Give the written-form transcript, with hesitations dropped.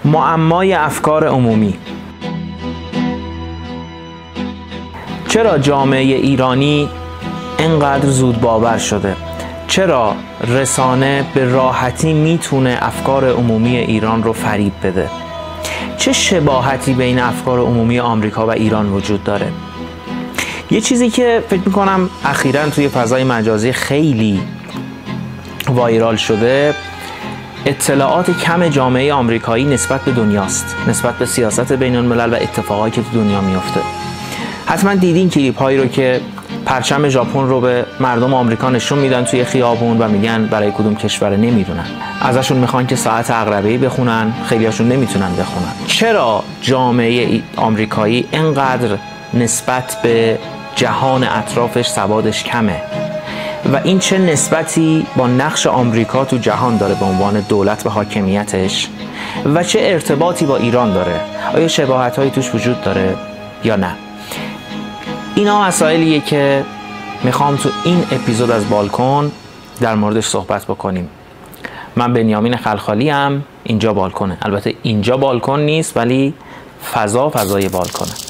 معمای افکار عمومی. چرا جامعه ایرانی اینقدر زود باور شده؟ چرا رسانه به راحتی میتونه افکار عمومی ایران رو فریب بده؟ چه شباهتی بین افکار عمومی آمریکا و ایران وجود داره؟ یه چیزی که فکر میکنم اخیراً توی فضای مجازی خیلی وایرال شده، اطلاعات کم جامعه آمریکایی نسبت به دنیاست، نسبت به سیاست بین الملل و اتفاقایی که تو دنیا میفته. حتما دیدین کلیپ هایی رو که پرچم ژاپن رو به مردم آمریکا نشون میدن توی خیابون و میگن برای کدوم کشور نمیدونن. ازشون میخوان که ساعت عقربه‌ای بخونن، خیلیاشون نمیتونن بخونن. چرا جامعه آمریکایی اینقدر نسبت به جهان اطرافش سوادش کمه؟ و این چه نسبتی با نقش آمریکا تو جهان داره به عنوان دولت و حاکمیتش و چه ارتباطی با ایران داره؟ آیا شباهت‌هایی توش وجود داره یا نه؟ اینا مسائلیه که میخوام تو این اپیزود از بالکن در موردش صحبت بکنیم. من بنیامین خلخالی ام، اینجا بالکنه. البته اینجا بالکن نیست ولی فضای بالکنه.